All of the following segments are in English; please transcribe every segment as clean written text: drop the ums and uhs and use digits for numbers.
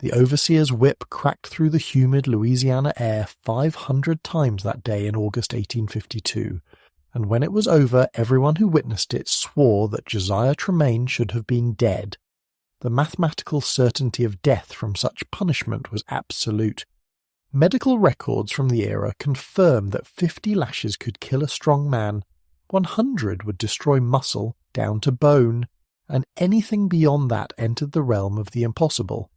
The overseer's whip cracked through the humid Louisiana air 500 times that day in August 1852, and when it was over, everyone who witnessed it swore that Josiah Tremaine should have been dead. The mathematical certainty of death from such punishment was absolute. Medical records from the era confirmed that 50 lashes could kill a strong man, 100 would destroy muscle down to bone, and anything beyond that entered the realm of the impossible.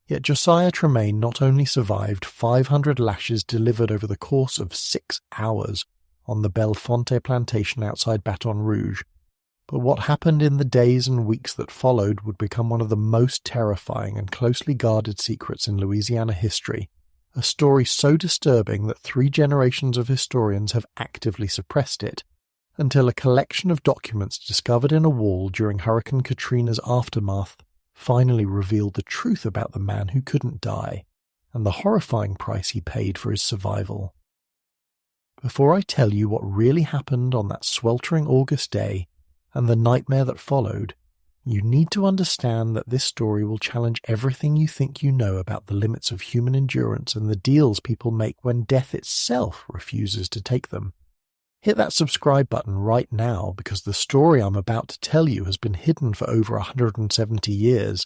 Yet Josiah Tremaine not only survived 500 lashes delivered over the course of 6 hours on the Bellefonte plantation outside Baton Rouge, but what happened in the days and weeks that followed would become one of the most terrifying and closely guarded secrets in Louisiana history, a story so disturbing that 3 generations of historians have actively suppressed it, until a collection of documents discovered in a wall during Hurricane Katrina's aftermath finally revealed the truth about the man who couldn't die, and the horrifying price he paid for his survival. Before I tell you what really happened on that sweltering August day, and the nightmare that followed, you need to understand that this story will challenge everything you think you know about the limits of human endurance and the deals people make when death itself refuses to take them. Hit that subscribe button right now, because the story I'm about to tell you has been hidden for over 170 years,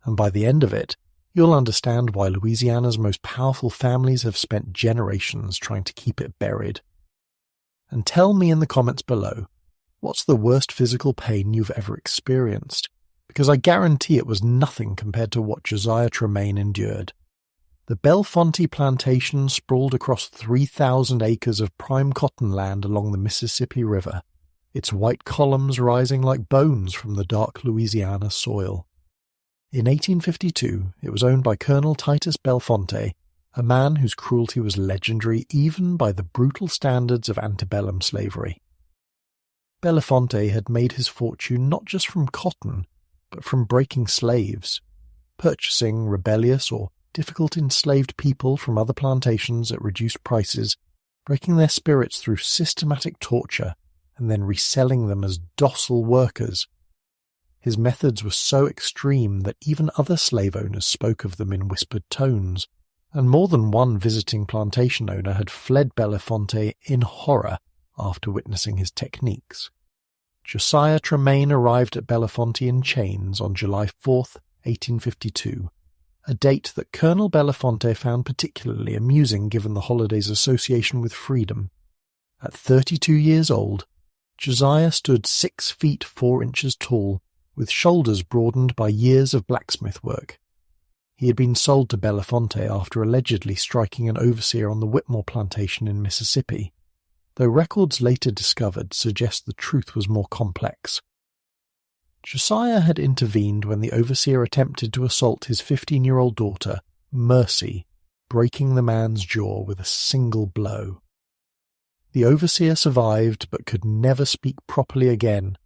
and by the end of it, you'll understand why Louisiana's most powerful families have spent generations trying to keep it buried. And tell me in the comments below, what's the worst physical pain you've ever experienced? Because I guarantee it was nothing compared to what Josiah Tremaine endured. The Bellefonte plantation sprawled across 3,000 acres of prime cotton land along the Mississippi River, its white columns rising like bones from the dark Louisiana soil. In 1852, it was owned by Colonel Titus Bellefonte, a man whose cruelty was legendary even by the brutal standards of antebellum slavery. Bellefonte had made his fortune not just from cotton, but from breaking slaves, purchasing rebellious or difficult enslaved people from other plantations at reduced prices, breaking their spirits through systematic torture, and then reselling them as docile workers. His methods were so extreme that even other slave owners spoke of them in whispered tones, and more than one visiting plantation owner had fled Bellefonte in horror after witnessing his techniques. Josiah Tremaine arrived at Bellefonte in chains on July 4th, 1852, a date that Colonel Bellefonte found particularly amusing given the holiday's association with freedom. At 32 years old, Josiah stood 6 feet 4 inches tall, with shoulders broadened by years of blacksmith work. He had been sold to Bellefonte after allegedly striking an overseer on the Whitmore plantation in Mississippi, though records later discovered suggest the truth was more complex. Josiah had intervened when the overseer attempted to assault his 15-year-old daughter, Mercy, breaking the man's jaw with a single blow. The overseer survived but could never speak properly again,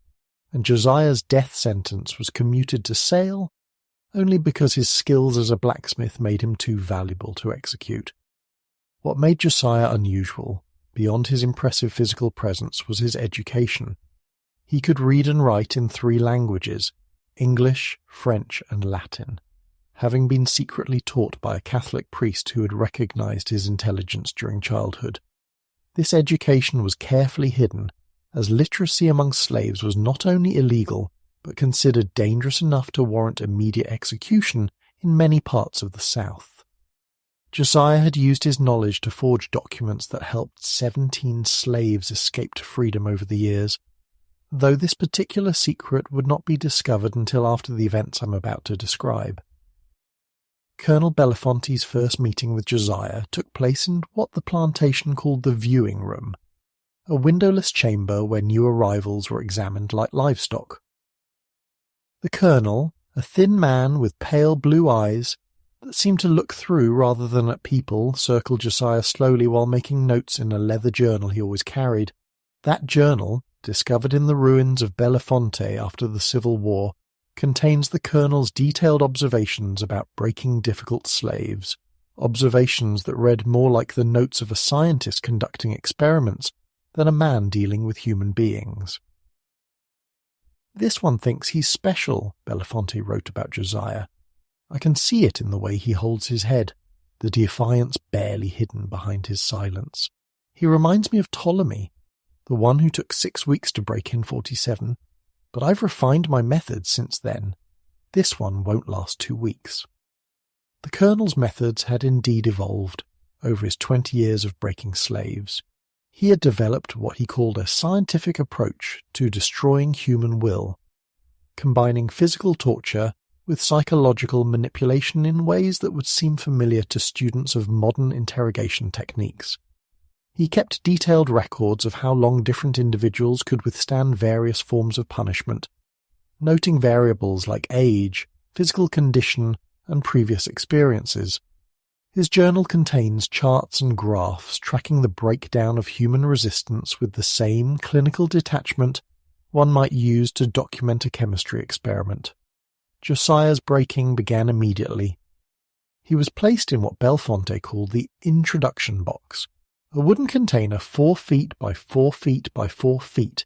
and Josiah's death sentence was commuted to sale only because his skills as a blacksmith made him too valuable to execute. What made Josiah unusual, beyond his impressive physical presence, was his education. He could read and write in 3 languages, English, French, and Latin, having been secretly taught by a Catholic priest who had recognized his intelligence during childhood. This education was carefully hidden, as literacy among slaves was not only illegal, but considered dangerous enough to warrant immediate execution in many parts of the South. Josiah had used his knowledge to forge documents that helped 17 slaves escape to freedom over the years, though this particular secret would not be discovered until after the events I'm about to describe. Colonel Bellefonte's first meeting with Josiah took place in what the plantation called the viewing room, a windowless chamber where new arrivals were examined like livestock. The colonel, a thin man with pale blue eyes that seemed to look through rather than at people, circled Josiah slowly while making notes in a leather journal he always carried. That journal, discovered in the ruins of Bellefonte after the Civil War, contains the colonel's detailed observations about breaking difficult slaves, observations that read more like the notes of a scientist conducting experiments than a man dealing with human beings. "This one thinks he's special," Bellefonte wrote about Josiah. I can see it in the way he holds his head, the defiance barely hidden behind his silence. He reminds me of Ptolemy, the one who took 6 weeks to break in 47, but I've refined my methods since then. This one won't last 2 weeks. The Colonel's methods had indeed evolved over his 20 years of breaking slaves. He had developed what he called a scientific approach to destroying human will, combining physical torture with psychological manipulation in ways that would seem familiar to students of modern interrogation techniques. He kept detailed records of how long different individuals could withstand various forms of punishment, noting variables like age, physical condition, and previous experiences. His journal contains charts and graphs tracking the breakdown of human resistance with the same clinical detachment one might use to document a chemistry experiment. Josiah's breaking began immediately. He was placed in what Bellefonte called the introduction box, a wooden container 4 feet by 4 feet by 4 feet,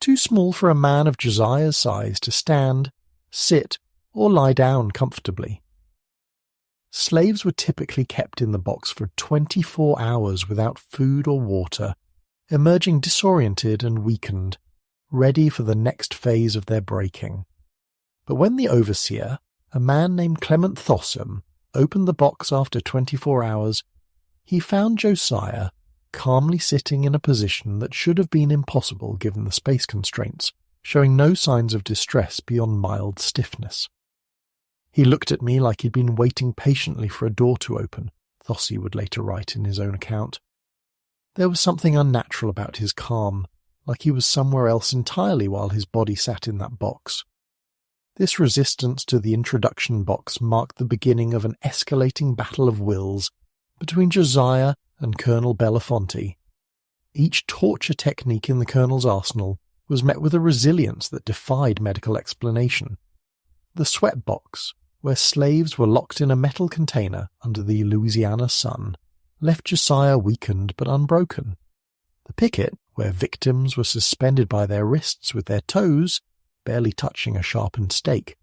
too small for a man of Josiah's size to stand, sit, or lie down comfortably. Slaves were typically kept in the box for 24 hours without food or water, emerging disoriented and weakened, ready for the next phase of their breaking. But when the overseer, a man named Clement Thossum, opened the box after 24 hours, he found Josiah calmly sitting in a position that should have been impossible given the space constraints, showing no signs of distress beyond mild stiffness. He looked at me like he'd been waiting patiently for a door to open, Thossi would later write in his own account. There was something unnatural about his calm, like he was somewhere else entirely while his body sat in that box. This resistance to the introduction box marked the beginning of an escalating battle of wills between Josiah and Colonel Bellefonte. Each torture technique in the Colonel's arsenal was met with a resilience that defied medical explanation. The sweat box, where slaves were locked in a metal container under the Louisiana sun, left Josiah weakened but unbroken. The picket, where victims were suspended by their wrists with their toes, barely touching a sharpened stake,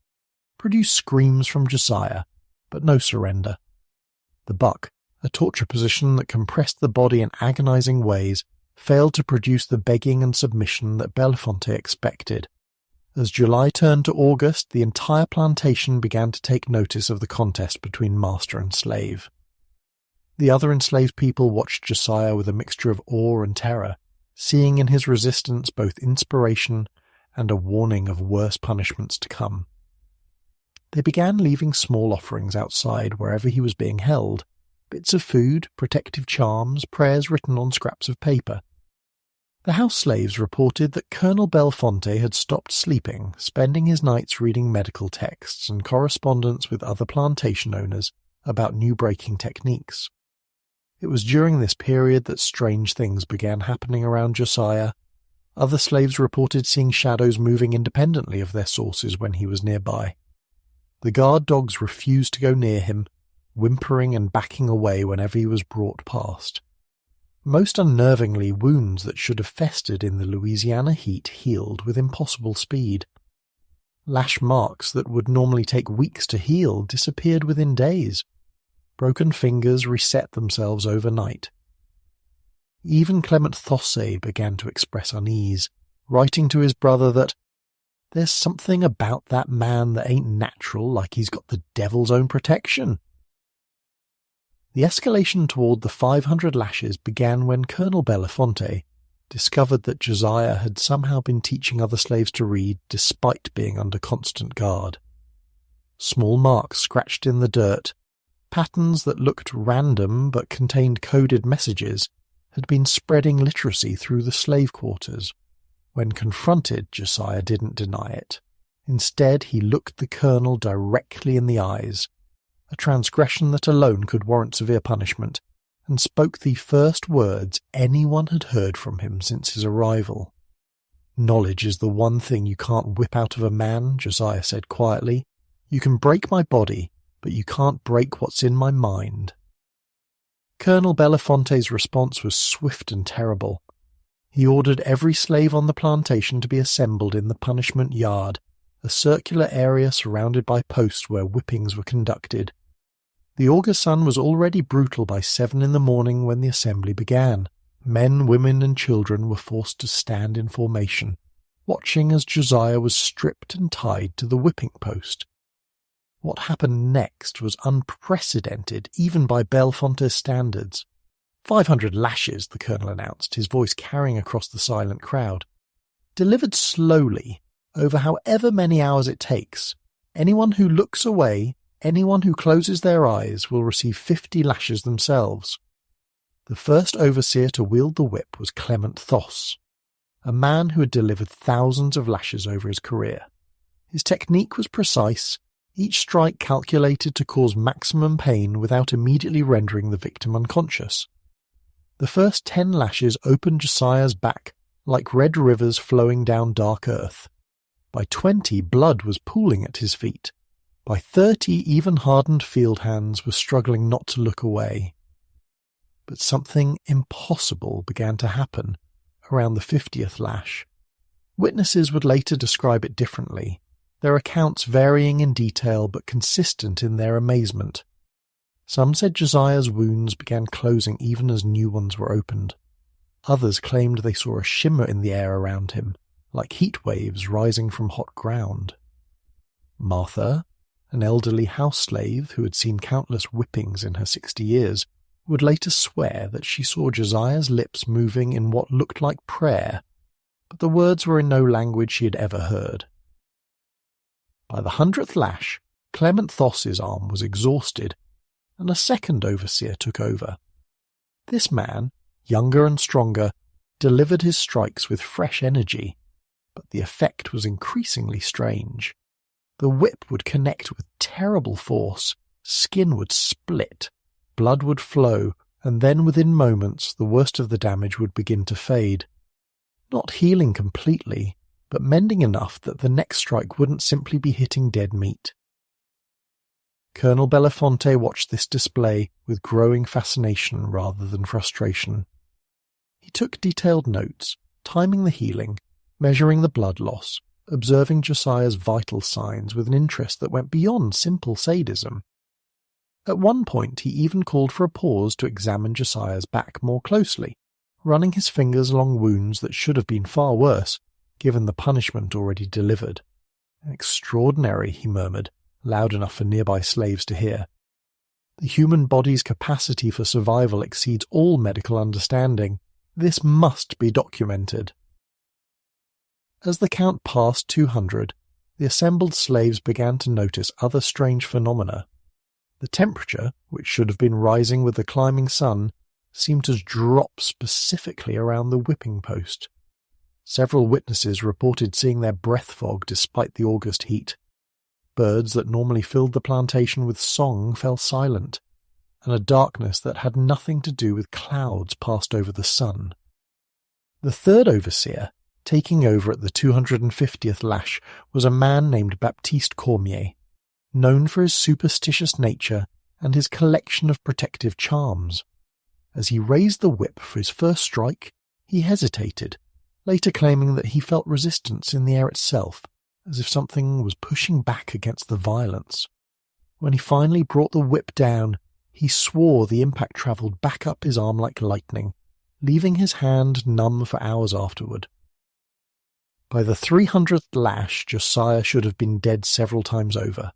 produced screams from Josiah, but no surrender. The buck, a torture position that compressed the body in agonizing ways, failed to produce the begging and submission that Bellefonte expected. As July turned to August, the entire plantation began to take notice of the contest between master and slave. The other enslaved people watched Josiah with a mixture of awe and terror, seeing in his resistance both inspiration and a warning of worse punishments to come. They began leaving small offerings outside wherever he was being held, bits of food, protective charms, prayers written on scraps of paper. The house slaves reported that Colonel Bellefonte had stopped sleeping, spending his nights reading medical texts and correspondence with other plantation owners about new breaking techniques. It was during this period that strange things began happening around Josiah. Other slaves reported seeing shadows moving independently of their sources when he was nearby. The guard dogs refused to go near him, whimpering and backing away whenever he was brought past. Most unnervingly, wounds that should have festered in the Louisiana heat healed with impossible speed. Lash marks that would normally take weeks to heal disappeared within days. Broken fingers reset themselves overnight. Even Clement Thosse began to express unease, writing to his brother that there's something about that man that ain't natural, like he's got the devil's own protection. The escalation toward the 500 lashes began when Colonel Bellefonte discovered that Josiah had somehow been teaching other slaves to read despite being under constant guard. Small marks scratched in the dirt, patterns that looked random but contained coded messages, had been spreading literacy through the slave quarters. When confronted, Josiah didn't deny it. Instead, he looked the colonel directly in the eyes, a transgression that alone could warrant severe punishment, and spoke the first words anyone had heard from him since his arrival. "Knowledge is the one thing you can't whip out of a man," Josiah said quietly. "You can break my body, but you can't break what's in my mind." Colonel Bellefonte's response was swift and terrible. He ordered every slave on the plantation to be assembled in the punishment yard a circular area surrounded by posts where whippings were conducted. The August sun was already brutal by 7 in the morning when the assembly began. Men, women, and children were forced to stand in formation, watching as Josiah was stripped and tied to the whipping post. What happened next was unprecedented, even by Bellefonte's standards. 500 lashes, the colonel announced, his voice carrying across the silent crowd. Delivered slowly, over however many hours it takes. Anyone who looks away, anyone who closes their eyes, will receive 50 lashes themselves. The first overseer to wield the whip was Clement Thoss, a man who had delivered thousands of lashes over his career. His technique was precise, each strike calculated to cause maximum pain without immediately rendering the victim unconscious. The first 10 lashes opened Josiah's back like red rivers flowing down dark earth. By 20, blood was pooling at his feet. By 30, even hardened field hands were struggling not to look away. But something impossible began to happen around the 50th lash. Witnesses would later describe it differently, their accounts varying in detail but consistent in their amazement. Some said Josiah's wounds began closing even as new ones were opened. Others claimed they saw a shimmer in the air around him, like heat waves rising from hot ground. Martha, an elderly house slave who had seen countless whippings in her 60 years, would later swear that she saw Josiah's lips moving in what looked like prayer, but the words were in no language she had ever heard. By the 100th lash, Clement Thoss's arm was exhausted, and a second overseer took over. This man, younger and stronger, delivered his strikes with fresh energy, but the effect was increasingly strange. The whip would connect with terrible force, skin would split, blood would flow, and then within moments the worst of the damage would begin to fade. Not healing completely, but mending enough that the next strike wouldn't simply be hitting dead meat. Colonel Bellefonte watched this display with growing fascination rather than frustration. He took detailed notes, timing the healing, measuring the blood loss, observing Josiah's vital signs with an interest that went beyond simple sadism. At one point he even called for a pause to examine Josiah's back more closely, running his fingers along wounds that should have been far worse, given the punishment already delivered. "Extraordinary," he murmured, loud enough for nearby slaves to hear. "The human body's capacity for survival exceeds all medical understanding. This must be documented." As the count passed 200, the assembled slaves began to notice other strange phenomena. The temperature, which should have been rising with the climbing sun, seemed to drop specifically around the whipping post. Several witnesses reported seeing their breath fog despite the August heat. Birds that normally filled the plantation with song fell silent, and a darkness that had nothing to do with clouds passed over the sun. The third overseer, taking over at the 250th lash, was a man named Baptiste Cormier, known for his superstitious nature and his collection of protective charms. As he raised the whip for his first strike, he hesitated, later claiming that he felt resistance in the air itself, as if something was pushing back against the violence. When he finally brought the whip down, he swore the impact travelled back up his arm like lightning, leaving his hand numb for hours afterward. By the 300th lash, Josiah should have been dead several times over.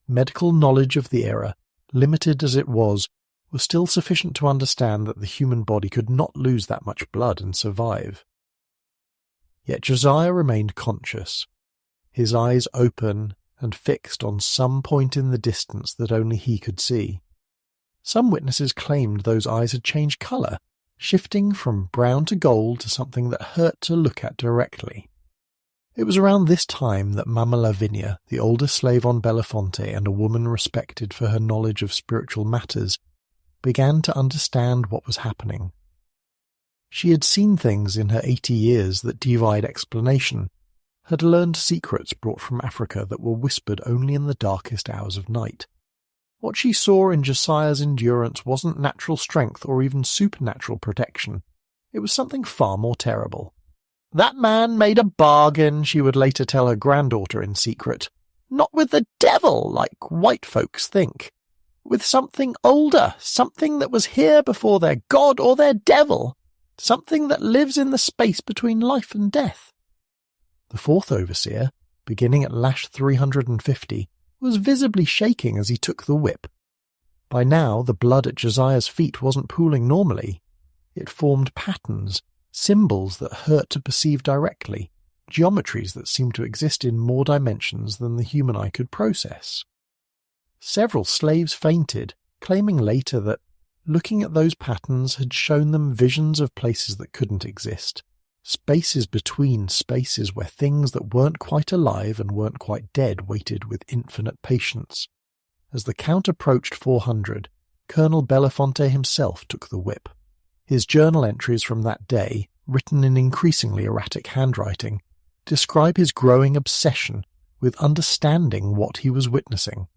Medical knowledge of the era, limited as it was still sufficient to understand that the human body could not lose that much blood and survive. Yet Josiah remained conscious, his eyes open and fixed on some point in the distance that only he could see. Some witnesses claimed those eyes had changed colour, shifting from brown to gold to something that hurt to look at directly. It was around this time that Mama Lavinia, the oldest slave on Bellefonte and a woman respected for her knowledge of spiritual matters, began to understand what was happening. She had seen things in her 80 years that defied explanation, had learned secrets brought from Africa that were whispered only in the darkest hours of night. What she saw in Josiah's endurance wasn't natural strength or even supernatural protection. It was something far more terrible. That man made a bargain, she would later tell her granddaughter in secret. Not with the devil, like white folks think. With something older, something that was here before their god or their devil, something that lives in the space between life and death. The fourth overseer, beginning at lash 350, was visibly shaking as he took the whip. By now, the blood at Josiah's feet wasn't pooling normally. It formed patterns, symbols that hurt to perceive directly, geometries that seemed to exist in more dimensions than the human eye could process. Several slaves fainted, claiming later that looking at those patterns had shown them visions of places that couldn't exist, spaces between spaces where things that weren't quite alive and weren't quite dead waited with infinite patience. As the count approached 400, Colonel Belafonte himself took the whip. His journal entries from that day, written in increasingly erratic handwriting, describe his growing obsession with understanding what he was witnessing.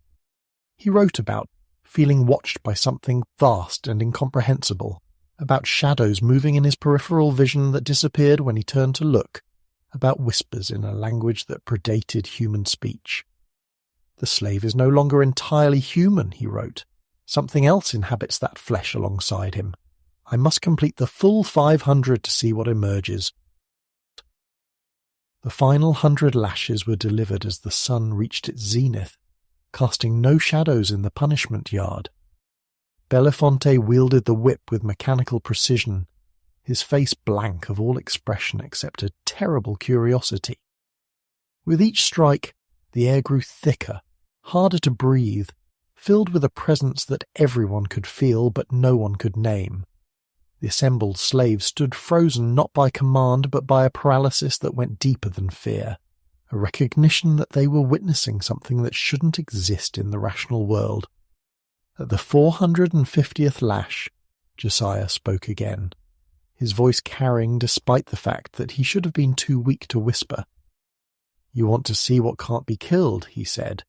He wrote about feeling watched by something vast and incomprehensible, about shadows moving in his peripheral vision that disappeared when he turned to look, about whispers in a language that predated human speech. The slave is no longer entirely human, he wrote. Something else inhabits that flesh alongside him. I must complete the full 500 to see what emerges. The final 100 lashes were delivered as the sun reached its zenith, casting no shadows in the punishment yard. Belafonte wielded the whip with mechanical precision, his face blank of all expression except a terrible curiosity. With each strike, the air grew thicker, harder to breathe, filled with a presence that everyone could feel but no one could name. The assembled slaves stood frozen not by command but by a paralysis that went deeper than fear, a recognition that they were witnessing something that shouldn't exist in the rational world. At the 450th lash, Josiah spoke again, his voice carrying despite the fact that he should have been too weak to whisper. "You want to see what can't be killed," he said,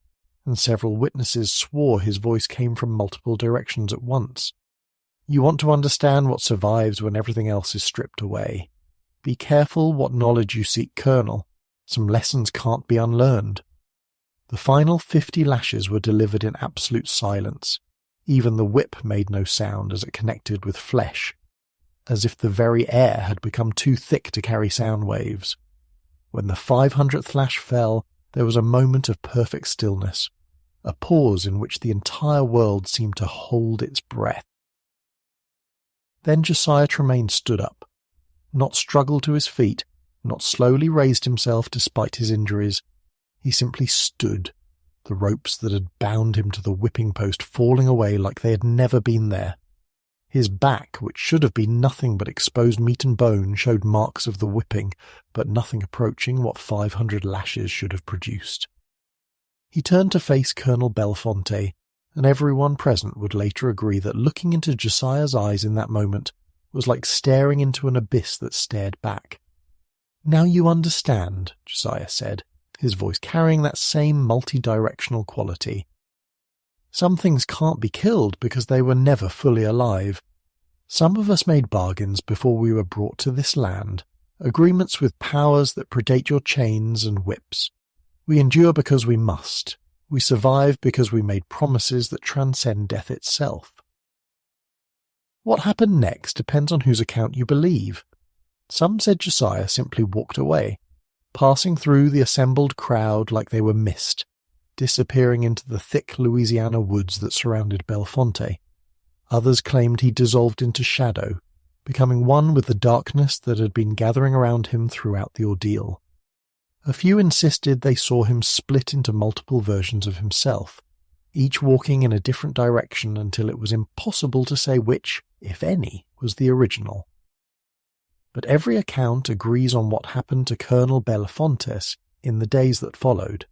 and several witnesses swore his voice came from multiple directions at once. "You want to understand what survives when everything else is stripped away. Be careful what knowledge you seek, Colonel. Some lessons can't be unlearned." The final 50 lashes were delivered in absolute silence. Even the whip made no sound as it connected with flesh, as if the very air had become too thick to carry sound waves. When the 500th lash fell, there was a moment of perfect stillness, a pause in which the entire world seemed to hold its breath. Then Josiah Tremaine stood up, not struggled to his feet, not slowly raised himself despite his injuries. He simply stood, the ropes that had bound him to the whipping post falling away like they had never been there. His back, which should have been nothing but exposed meat and bone, showed marks of the whipping, but nothing approaching what 500 lashes should have produced. He turned to face Colonel Belafonte, and everyone present would later agree that looking into Josiah's eyes in that moment was like staring into an abyss that stared back. "Now you understand," Josiah said, his voice carrying that same multi-directional quality. "Some things can't be killed because they were never fully alive. Some of us made bargains before we were brought to this land, agreements with powers that predate your chains and whips. We endure because we must. We survive because we made promises that transcend death itself." What happened next depends on whose account you believe. Some said Josiah simply walked away, passing through the assembled crowd like they were mist, disappearing into the thick Louisiana woods that surrounded Belafonte. Others claimed he dissolved into shadow, becoming one with the darkness that had been gathering around him throughout the ordeal. A few insisted they saw him split into multiple versions of himself, each walking in a different direction until it was impossible to say which, if any, was the original. But every account agrees on what happened to Colonel Belafonte in the days that followed.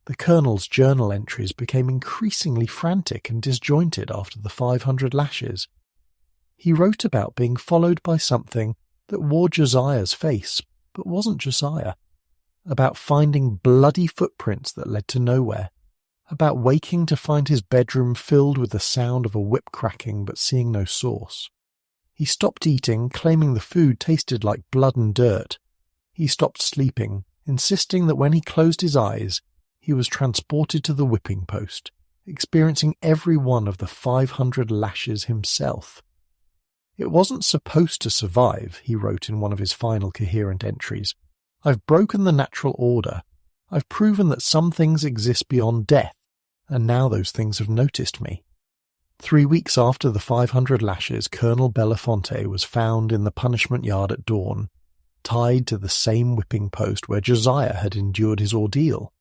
The colonel's journal entries became increasingly frantic and disjointed after the 500 lashes. He wrote about being followed by something that wore Josiah's face, but wasn't Josiah, about finding bloody footprints that led to nowhere, about waking to find his bedroom filled with the sound of a whip cracking but seeing no source. He stopped eating, claiming the food tasted like blood and dirt. He stopped sleeping, insisting that when he closed his eyes, he was transported to the whipping post, experiencing every one of the 500 lashes himself. "It wasn't supposed to survive," he wrote in one of his final coherent entries. "I've broken the natural order. I've proven that some things exist beyond death, and now those things have noticed me." 3 weeks after the 500 lashes, Colonel Belafonte was found in the punishment yard at dawn, tied to the same whipping post where Josiah had endured his ordeal.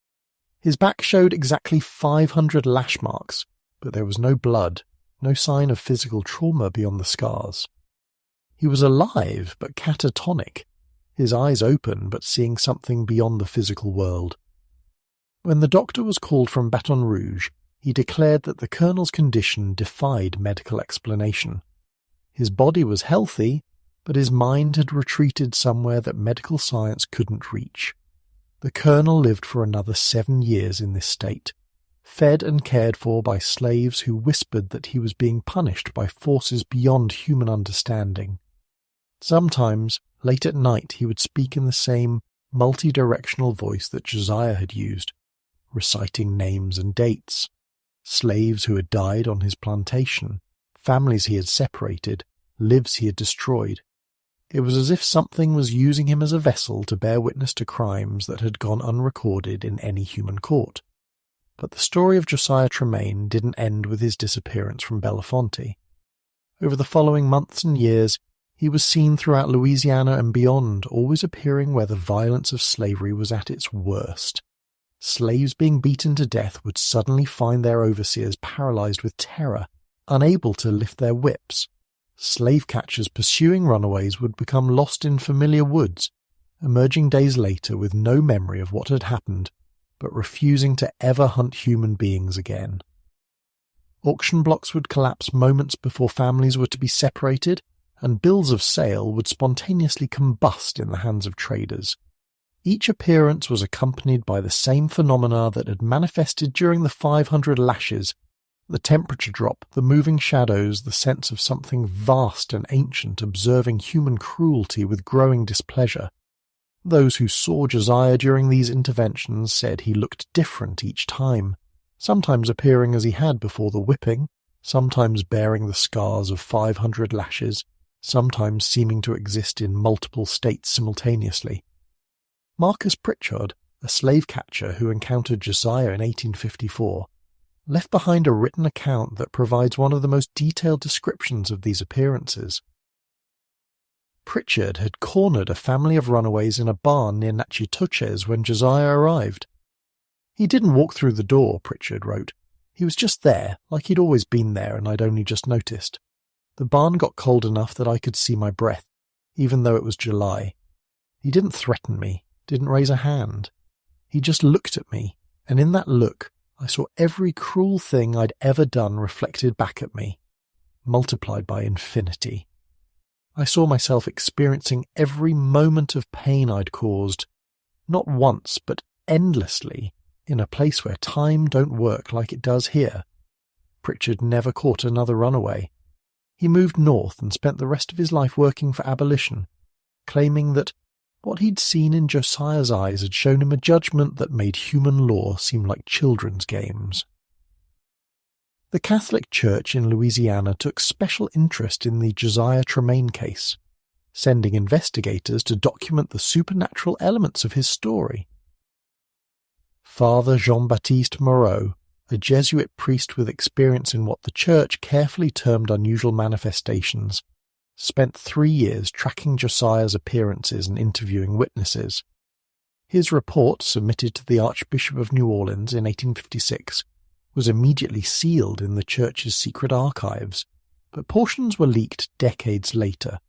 His back showed exactly 500 lash marks, but there was no blood, no sign of physical trauma beyond the scars. He was alive but catatonic, his eyes open but seeing something beyond the physical world. When the doctor was called from Baton Rouge, he declared that the colonel's condition defied medical explanation. His body was healthy, but his mind had retreated somewhere that medical science couldn't reach. The colonel lived for another 7 years in this state, fed and cared for by slaves who whispered that he was being punished by forces beyond human understanding. Sometimes, late at night, he would speak in the same multi-directional voice that Josiah had used, reciting names and dates, slaves who had died on his plantation, families he had separated, lives he had destroyed. It was as if something was using him as a vessel to bear witness to crimes that had gone unrecorded in any human court. But the story of Josiah Tremaine didn't end with his disappearance from Belafonte. Over the following months and years, he was seen throughout Louisiana and beyond, always appearing where the violence of slavery was at its worst. Slaves being beaten to death would suddenly find their overseers paralyzed with terror, unable to lift their whips. Slave catchers pursuing runaways would become lost in familiar woods, emerging days later with no memory of what had happened, but refusing to ever hunt human beings again. Auction blocks would collapse moments before families were to be separated, and bills of sale would spontaneously combust in the hands of traders. Each appearance was accompanied by the same phenomena that had manifested during the 500 lashes: the temperature drop, the moving shadows, the sense of something vast and ancient observing human cruelty with growing displeasure. Those who saw Josiah during these interventions said he looked different each time, sometimes appearing as he had before the whipping, sometimes bearing the scars of 500 lashes, sometimes seeming to exist in multiple states simultaneously. Marcus Pritchard, a slave catcher who encountered Josiah in 1854, left behind a written account that provides one of the most detailed descriptions of these appearances. Pritchard had cornered a family of runaways in a barn near Natchitoches when Josiah arrived. "He didn't walk through the door," Pritchard wrote. "He was just there, like he'd always been there and I'd only just noticed. The barn got cold enough that I could see my breath, even though it was July. He didn't threaten me, didn't raise a hand. He just looked at me, and in that look, I saw every cruel thing I'd ever done reflected back at me, multiplied by infinity. I saw myself experiencing every moment of pain I'd caused, not once but endlessly, in a place where time don't work like it does here." Pritchard never caught another runaway. He moved north and spent the rest of his life working for abolition, claiming that what he'd seen in Josiah's eyes had shown him a judgment that made human law seem like children's games. The Catholic Church in Louisiana took special interest in the Josiah Tremaine case, sending investigators to document the supernatural elements of his story. Father Jean-Baptiste Moreau, a Jesuit priest with experience in what the Church carefully termed unusual manifestations, spent 3 years tracking Josiah's appearances and interviewing witnesses. His report, submitted to the Archbishop of New Orleans in 1856, was immediately sealed in the Church's secret archives, but portions were leaked decades later.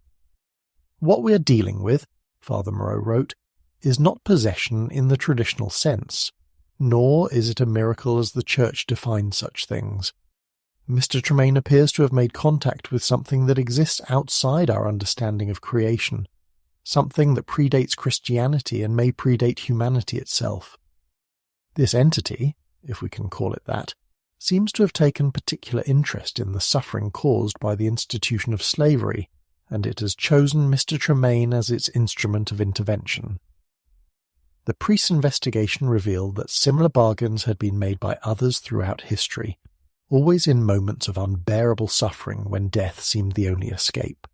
"What we are dealing with," Father Moreau wrote, "is not possession in the traditional sense, nor is it a miracle as the Church defines such things. Mr. Tremaine appears to have made contact with something that exists outside our understanding of creation, something that predates Christianity and may predate humanity itself. This entity, if we can call it that, seems to have taken particular interest in the suffering caused by the institution of slavery, and it has chosen Mr. Tremaine as its instrument of intervention." The priest's investigation revealed that similar bargains had been made by others throughout history, always in moments of unbearable suffering when death seemed the only escape.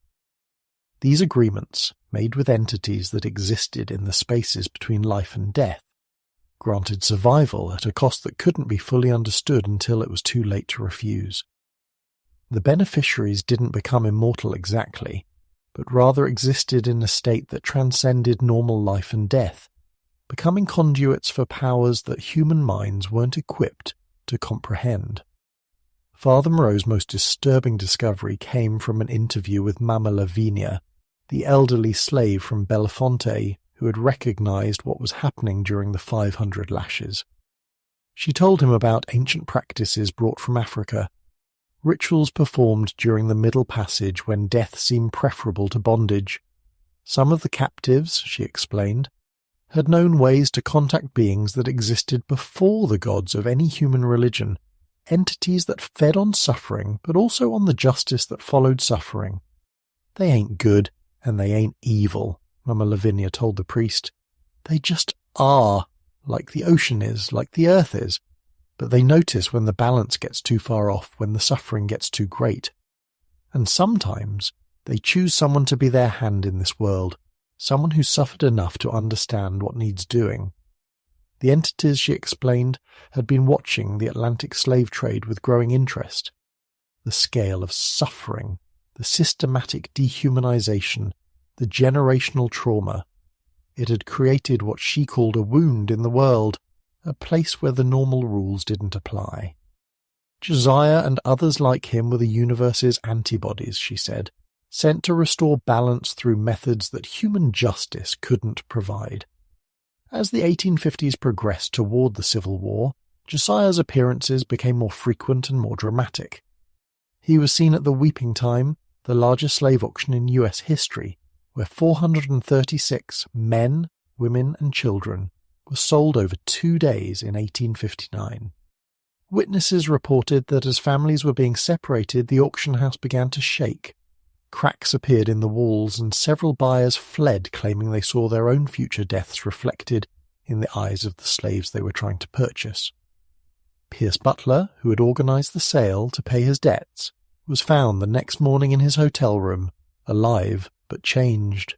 These agreements, made with entities that existed in the spaces between life and death, granted survival at a cost that couldn't be fully understood until it was too late to refuse. The beneficiaries didn't become immortal exactly, but rather existed in a state that transcended normal life and death, becoming conduits for powers that human minds weren't equipped to comprehend. Father Moreau's most disturbing discovery came from an interview with Mama Lavinia, the elderly slave from Belafonte who had recognized what was happening during the 500 lashes. She told him about ancient practices brought from Africa, rituals performed during the Middle Passage when death seemed preferable to bondage. Some of the captives, she explained, had known ways to contact beings that existed before the gods of any human religion, entities that fed on suffering but also on the justice that followed suffering. They ain't good and they ain't evil, Mama Lavinia told the priest. They just are, like the ocean is, like the earth is. But they notice when the balance gets too far off, when the suffering gets too great. And sometimes they choose someone to be their hand in this world, someone who's suffered enough to understand what needs doing. The entities, she explained, had been watching the Atlantic slave trade with growing interest. The scale of suffering, the systematic dehumanization, the generational trauma. It had created what she called a wound in the world, a place where the normal rules didn't apply. Josiah and others like him were the universe's antibodies, she said, sent to restore balance through methods that human justice couldn't provide. As the 1850s progressed toward the Civil War, Josiah's appearances became more frequent and more dramatic. He was seen at the Weeping Time, the largest slave auction in U.S. history, where 436 men, women and children were sold over 2 days in 1859. Witnesses reported that as families were being separated, the auction house began to shake. Cracks appeared in the walls and several buyers fled, claiming they saw their own future deaths reflected in the eyes of the slaves they were trying to purchase. Pierce Butler, who had organized the sale to pay his debts, was found the next morning in his hotel room, alive but changed.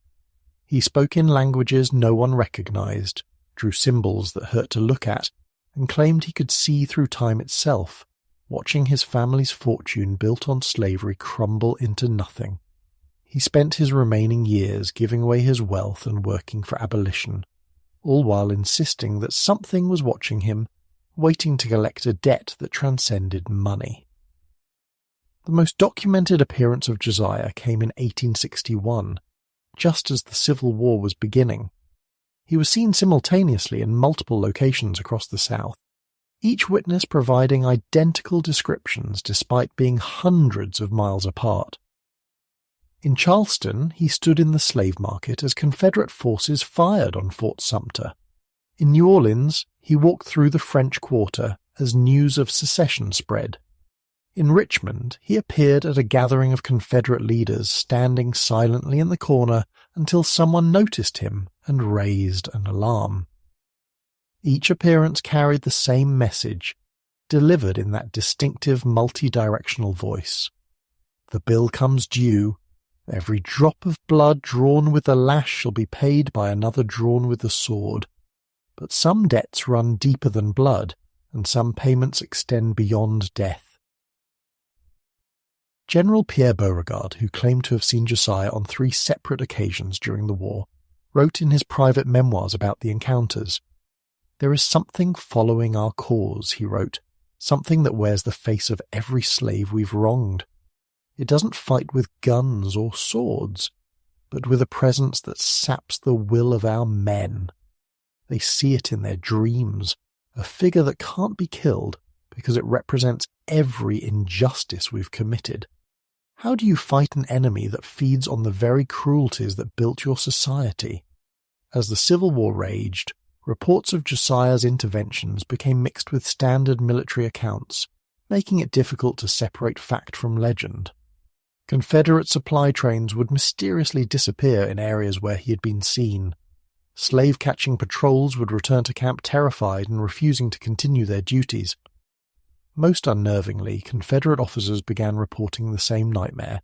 He spoke in languages no one recognized, drew symbols that hurt to look at, and claimed he could see through time itself, watching his family's fortune built on slavery crumble into nothing. He spent his remaining years giving away his wealth and working for abolition, all while insisting that something was watching him, waiting to collect a debt that transcended money. The most documented appearance of Josiah came in 1861, just as the Civil War was beginning. He was seen simultaneously in multiple locations across the South, each witness providing identical descriptions despite being hundreds of miles apart. In Charleston, he stood in the slave market as Confederate forces fired on Fort Sumter. In New Orleans, he walked through the French Quarter as news of secession spread. In Richmond, he appeared at a gathering of Confederate leaders standing silently in the corner until someone noticed him and raised an alarm. Each appearance carried the same message, delivered in that distinctive multi-directional voice. The bill comes due. Every drop of blood drawn with the lash shall be paid by another drawn with the sword. But some debts run deeper than blood, and some payments extend beyond death. General Pierre Beauregard, who claimed to have seen Josiah on 3 separate occasions during the war, wrote in his private memoirs about the encounters. "There is something following our cause," he wrote, "something that wears the face of every slave we've wronged. It doesn't fight with guns or swords, but with a presence that saps the will of our men. They see it in their dreams, a figure that can't be killed because it represents every injustice we've committed. How do you fight an enemy that feeds on the very cruelties that built your society?" As the Civil War raged, reports of Josiah's interventions became mixed with standard military accounts, making it difficult to separate fact from legend. Confederate supply trains would mysteriously disappear in areas where he had been seen. Slave-catching patrols would return to camp terrified and refusing to continue their duties. Most unnervingly, Confederate officers began reporting the same nightmare,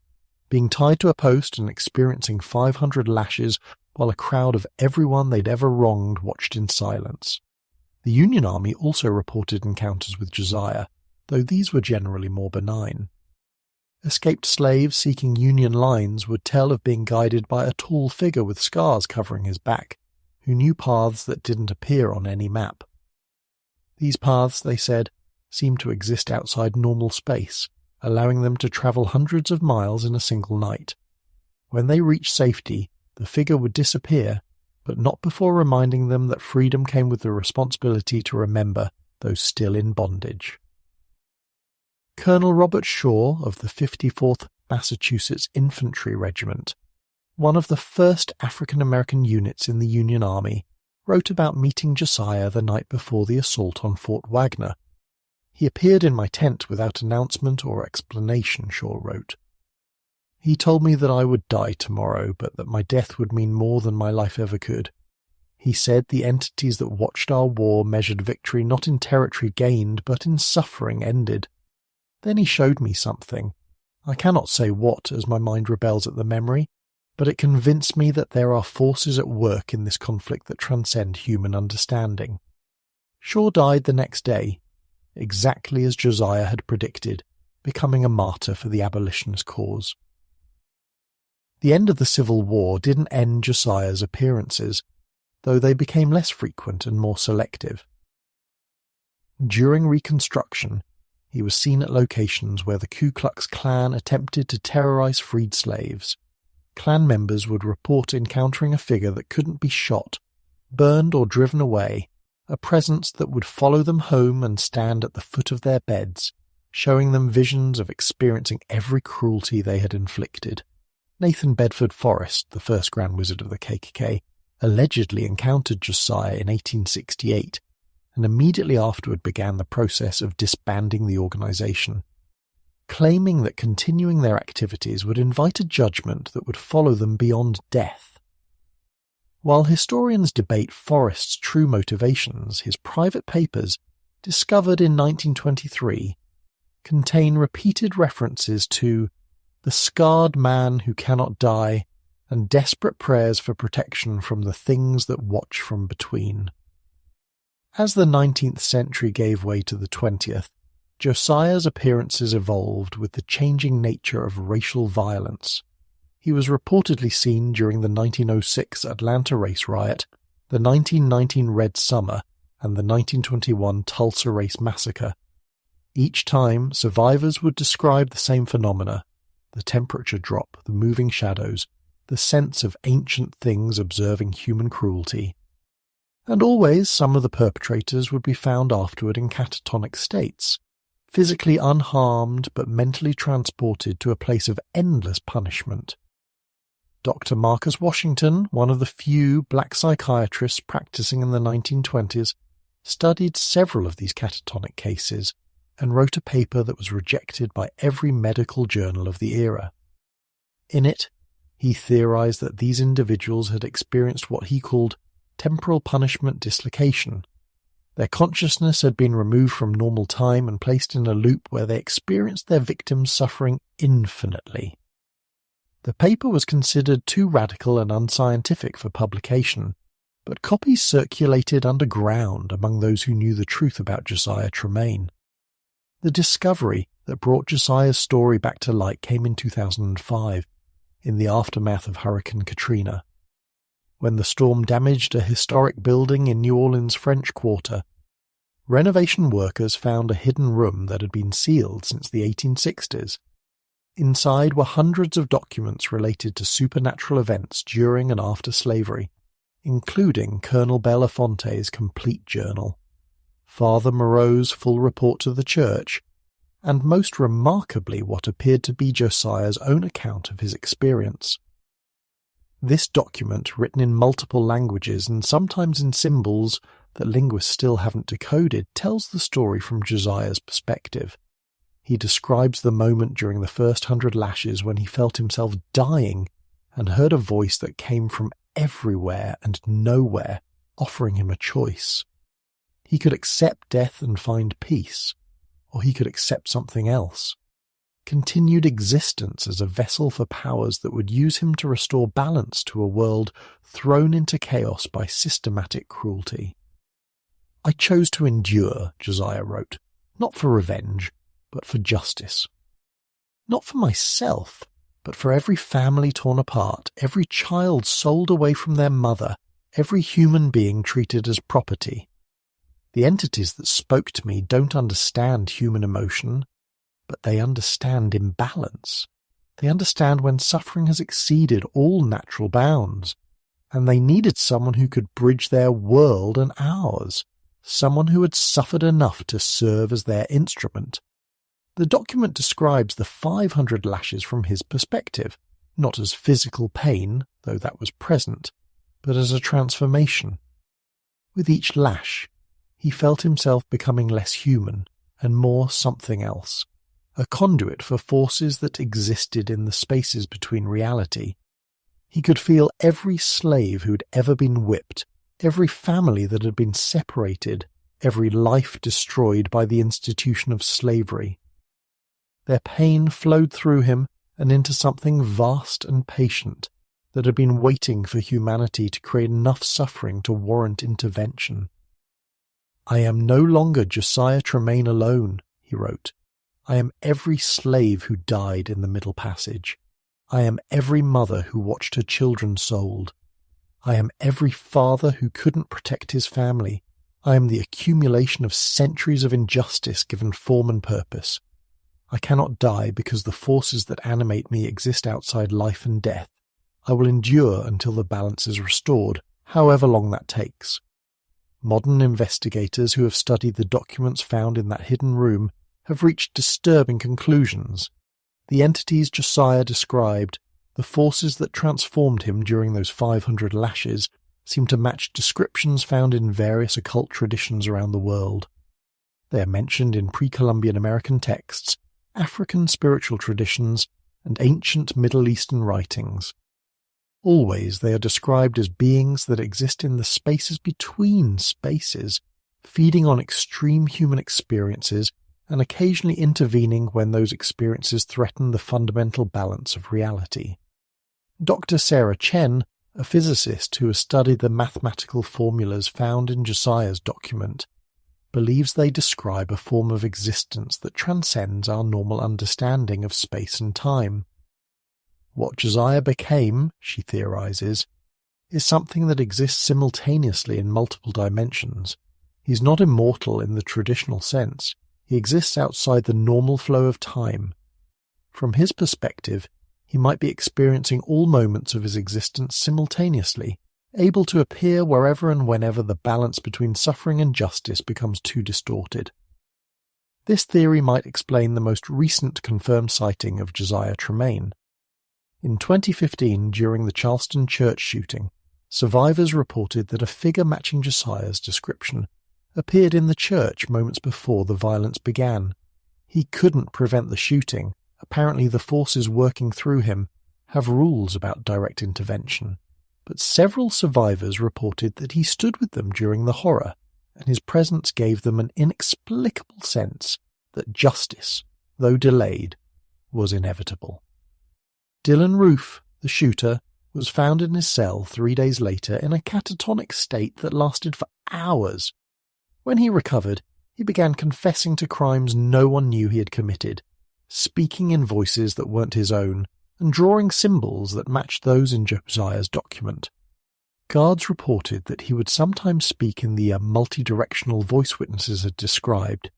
being tied to a post and experiencing 500 lashes while a crowd of everyone they'd ever wronged watched in silence. The Union Army also reported encounters with Josiah, though these were generally more benign. Escaped slaves seeking Union lines would tell of being guided by a tall figure with scars covering his back, who knew paths that didn't appear on any map. These paths, they said, seemed to exist outside normal space, allowing them to travel hundreds of miles in a single night. When they reached safety, the figure would disappear, but not before reminding them that freedom came with the responsibility to remember those still in bondage. Colonel Robert Shaw of the 54th Massachusetts Infantry Regiment, one of the first African-American units in the Union Army, wrote about meeting Josiah the night before the assault on Fort Wagner. "He appeared in my tent without announcement or explanation," Shaw wrote. "He told me that I would die tomorrow, but that my death would mean more than my life ever could. He said the entities that watched our war measured victory not in territory gained, but in suffering ended. Then he showed me something. I cannot say what, as my mind rebels at the memory, but it convinced me that there are forces at work in this conflict that transcend human understanding." Shaw died the next day, exactly as Josiah had predicted, becoming a martyr for the abolitionist cause. The end of the Civil War didn't end Josiah's appearances, though they became less frequent and more selective. During Reconstruction, he was seen at locations where the Ku Klux Klan attempted to terrorize freed slaves. Klan members would report encountering a figure that couldn't be shot, burned or driven away, a presence that would follow them home and stand at the foot of their beds, showing them visions of experiencing every cruelty they had inflicted. Nathan Bedford Forrest, the first Grand Wizard of the KKK, allegedly encountered Josiah in 1868, and immediately afterward began the process of disbanding the organization, claiming that continuing their activities would invite a judgment that would follow them beyond death. While historians debate Forrest's true motivations, his private papers, discovered in 1923, contain repeated references to the scarred man who cannot die and desperate prayers for protection from the things that watch from between. As the 19th century gave way to the 20th, Josiah's appearances evolved with the changing nature of racial violence. He was reportedly seen during the 1906 Atlanta race riot, the 1919 Red Summer, and the 1921 Tulsa race massacre. Each time, survivors would describe the same phenomena: the temperature drop, the moving shadows, the sense of ancient things observing human cruelty. And always some of the perpetrators would be found afterward in catatonic states, physically unharmed but mentally transported to a place of endless punishment. Dr. Marcus Washington, one of the few black psychiatrists practicing in the 1920s, studied several of these catatonic cases and wrote a paper that was rejected by every medical journal of the era. In it, he theorized that these individuals had experienced what he called temporal punishment dislocation. Their consciousness had been removed from normal time and placed in a loop where they experienced their victims' suffering infinitely. The paper was considered too radical and unscientific for publication, but copies circulated underground among those who knew the truth about Josiah Tremaine. The discovery that brought Josiah's story back to light came in 2005, in the aftermath of Hurricane Katrina. When the storm damaged a historic building in New Orleans' French Quarter, renovation workers found a hidden room that had been sealed since the 1860s. Inside were hundreds of documents related to supernatural events during and after slavery, including Colonel Belafonte's complete journal, Father Moreau's full report to the church, and most remarkably what appeared to be Josiah's own account of his experience. This document, written in multiple languages and sometimes in symbols that linguists still haven't decoded, tells the story from Josiah's perspective. He describes the moment during the first 100 lashes when he felt himself dying and heard a voice that came from everywhere and nowhere, offering him a choice. He could accept death and find peace, or he could accept something else. Continued existence as a vessel for powers that would use him to restore balance to a world thrown into chaos by systematic cruelty. I chose to endure, Josiah wrote, not for revenge, but for justice. Not for myself, but for every family torn apart, every child sold away from their mother, every human being treated as property. The entities that spoke to me don't understand human emotion, but they understand imbalance. They understand when suffering has exceeded all natural bounds, and they needed someone who could bridge their world and ours, someone who had suffered enough to serve as their instrument. The document describes the 500 lashes from his perspective, not as physical pain, though that was present, but as a transformation. With each lash, he felt himself becoming less human and more something else, a conduit for forces that existed in the spaces between reality. He could feel every slave who'd ever been whipped, every family that had been separated, every life destroyed by the institution of slavery. Their pain flowed through him and into something vast and patient that had been waiting for humanity to create enough suffering to warrant intervention. "I am no longer Josiah Tremaine alone," he wrote. "I am every slave who died in the Middle Passage. I am every mother who watched her children sold. I am every father who couldn't protect his family. I am the accumulation of centuries of injustice given form and purpose. I cannot die because the forces that animate me exist outside life and death. I will endure until the balance is restored, however long that takes." Modern investigators who have studied the documents found in that hidden room have reached disturbing conclusions. The entities Josiah described, the forces that transformed him during those 500 lashes, seem to match descriptions found in various occult traditions around the world. They are mentioned in pre-Columbian American texts, African spiritual traditions, and ancient Middle Eastern writings. Always they are described as beings that exist in the spaces between spaces, feeding on extreme human experiences and occasionally intervening when those experiences threaten the fundamental balance of reality. Dr. Sarah Chen, a physicist who has studied the mathematical formulas found in Josiah's document, believes they describe a form of existence that transcends our normal understanding of space and time. What Josiah became, she theorizes, is something that exists simultaneously in multiple dimensions. He's not immortal in the traditional sense. He exists outside the normal flow of time. From his perspective, he might be experiencing all moments of his existence simultaneously, able to appear wherever and whenever the balance between suffering and justice becomes too distorted. This theory might explain the most recent confirmed sighting of Josiah Tremaine. In 2015, during the Charleston church shooting, survivors reported that a figure matching Josiah's description appeared in the church moments before the violence began. He couldn't prevent the shooting. Apparently the forces working through him have rules about direct intervention. But several survivors reported that he stood with them during the horror, and his presence gave them an inexplicable sense that justice, though delayed, was inevitable. Dylan Roof, the shooter, was found in his cell 3 days later in a catatonic state that lasted for hours. When he recovered, he began confessing to crimes no one knew he had committed, speaking in voices that weren't his own, and drawing symbols that matched those in Josiah's document. Guards reported that he would sometimes speak in the multi-directional voice witnesses had described,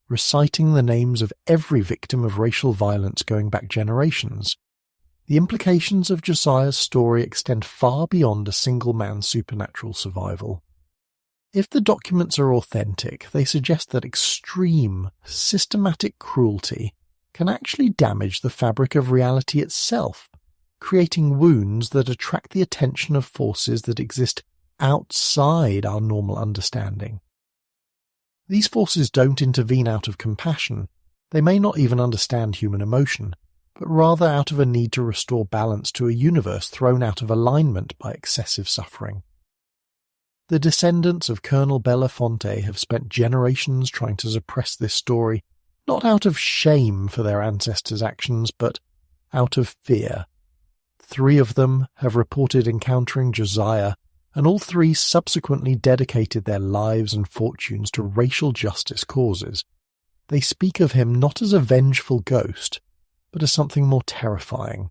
reciting the names of every victim of racial violence going back generations. The implications of Josiah's story extend far beyond a single man's supernatural survival. If the documents are authentic, they suggest that extreme, systematic cruelty can actually damage the fabric of reality itself, creating wounds that attract the attention of forces that exist outside our normal understanding. These forces don't intervene out of compassion. They may not even understand human emotion, but rather out of a need to restore balance to a universe thrown out of alignment by excessive suffering. The descendants of Colonel Belafonte have spent generations trying to suppress this story, not out of shame for their ancestors' actions, but out of fear. 3 of them have reported encountering Josiah, and all 3 subsequently dedicated their lives and fortunes to racial justice causes. They speak of him not as a vengeful ghost, but as something more terrifying,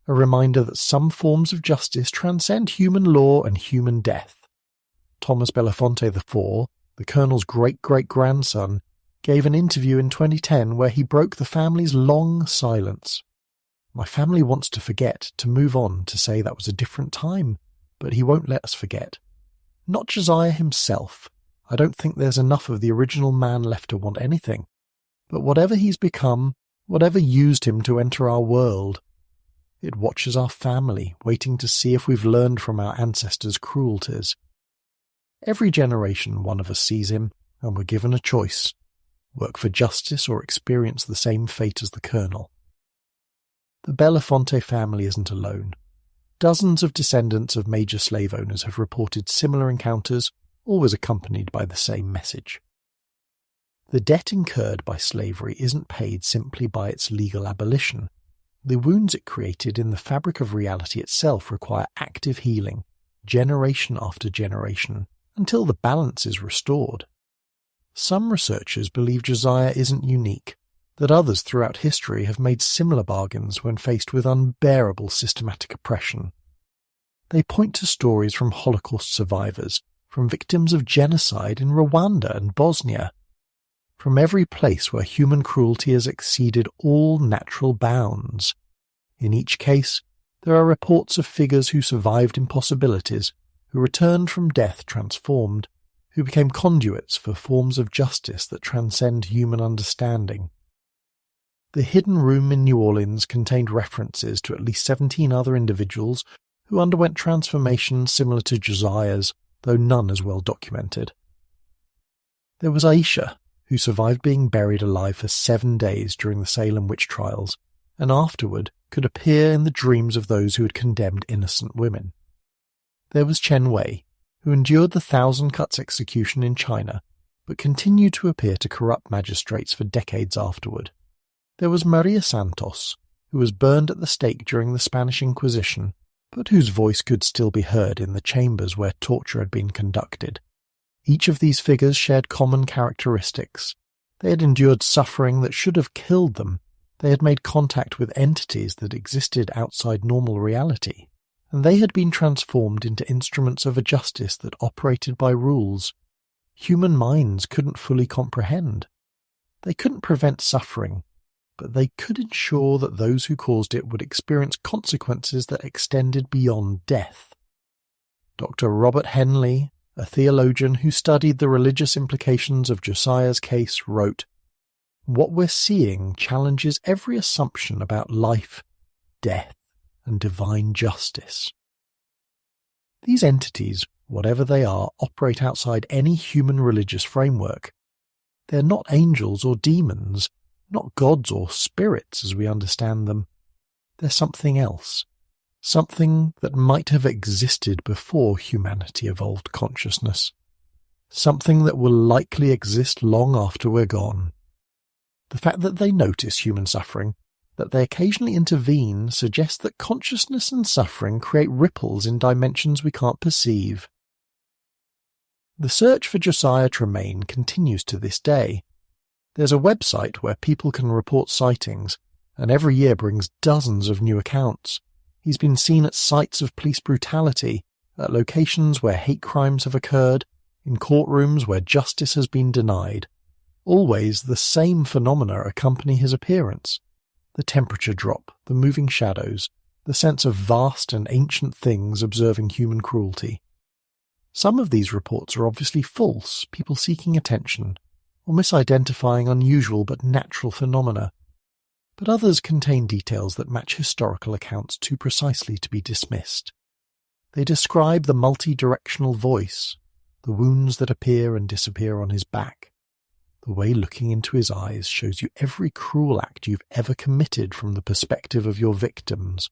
a reminder that some forms of justice transcend human law and human death. Thomas Belafonte IV, the Colonel's great-great-grandson, gave an interview in 2010 where he broke the family's long silence. "My family wants to forget, to move on, to say that was a different time, but he won't let us forget. Not Josiah himself. I don't think there's enough of the original man left to want anything. But whatever he's become, whatever used him to enter our world, it watches our family, waiting to see if we've learned from our ancestors' cruelties. Every generation one of us sees him, and we're given a choice: work for justice or experience the same fate as the Colonel." The Belafonte family isn't alone. Dozens of descendants of major slave owners have reported similar encounters, always accompanied by the same message. The debt incurred by slavery isn't paid simply by its legal abolition. The wounds it created in the fabric of reality itself require active healing, generation after generation, until the balance is restored. Some researchers believe Josiah isn't unique, that others throughout history have made similar bargains when faced with unbearable systematic oppression. They point to stories from Holocaust survivors, from victims of genocide in Rwanda and Bosnia, from every place where human cruelty has exceeded all natural bounds. In each case, there are reports of figures who survived impossibilities, who returned from death transformed, who became conduits for forms of justice that transcend human understanding. The hidden room in New Orleans contained references to at least 17 other individuals who underwent transformations similar to Josiah's, though none as well documented. There was Aisha, who survived being buried alive for 7 days during the Salem witch trials, and afterward could appear in the dreams of those who had condemned innocent women. There was Chen Wei, who endured the 1,000 Cuts execution in China, but continued to appear to corrupt magistrates for decades afterward. There was Maria Santos, who was burned at the stake during the Spanish Inquisition, but whose voice could still be heard in the chambers where torture had been conducted. Each of these figures shared common characteristics. They had endured suffering that should have killed them. They had made contact with entities that existed outside normal reality, and they had been transformed into instruments of a justice that operated by rules human minds couldn't fully comprehend. They couldn't prevent suffering, but they could ensure that those who caused it would experience consequences that extended beyond death. Dr. Robert Henley, a theologian who studied the religious implications of Josiah's case, wrote, "What we're seeing challenges every assumption about life, death, and divine justice." These entities, whatever they are, operate outside any human religious framework. They're not angels or demons, not gods or spirits as we understand them. They're something else, something that might have existed before humanity evolved consciousness, something that will likely exist long after we're gone. The fact that they notice human suffering, that they occasionally intervene, suggests that consciousness and suffering create ripples in dimensions we can't perceive. The search for Josiah Tremaine continues to this day. There's a website where people can report sightings, and every year brings dozens of new accounts. He's been seen at sites of police brutality, at locations where hate crimes have occurred, in courtrooms where justice has been denied. Always the same phenomena accompany his appearance: the temperature drop, the moving shadows, the sense of vast and ancient things observing human cruelty. Some of these reports are obviously false, people seeking attention, or misidentifying unusual but natural phenomena, but others contain details that match historical accounts too precisely to be dismissed. They describe the multi-directional voice, the wounds that appear and disappear on his back, The way looking into his eyes shows you every cruel act you've ever committed from the perspective of your victims.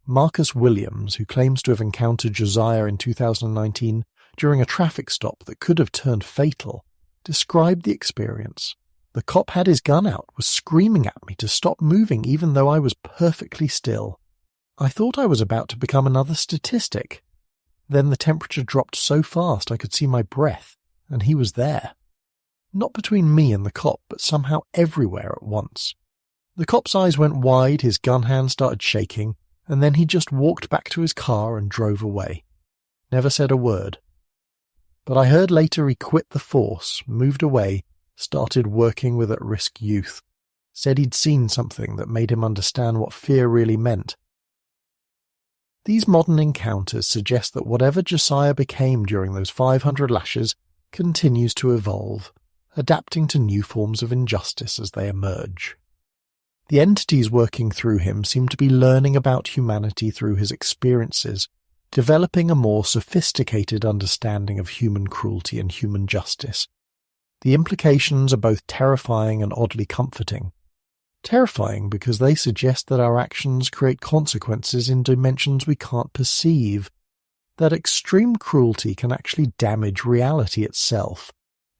Marcus Williams, who claims to have encountered Josiah in 2019 during a traffic stop that could have turned fatal, described the experience. The cop had his gun out, was screaming at me to stop moving even though I was perfectly still. I thought I was about to become another statistic. Then the temperature dropped so fast I could see my breath, and he was there. Not between me and the cop, but somehow everywhere at once. The cop's eyes went wide, his gun hand started shaking, and then he just walked back to his car and drove away. Never said a word. But I heard later he quit the force, moved away, started working with at-risk youth. Said he'd seen something that made him understand what fear really meant. These modern encounters suggest that whatever Josiah became during those 500 lashes continues to evolve, adapting to new forms of injustice as they emerge. The entities working through him seem to be learning about humanity through his experiences, developing a more sophisticated understanding of human cruelty and human justice. The implications are both terrifying and oddly comforting. Terrifying because they suggest that our actions create consequences in dimensions we can't perceive, that extreme cruelty can actually damage reality itself.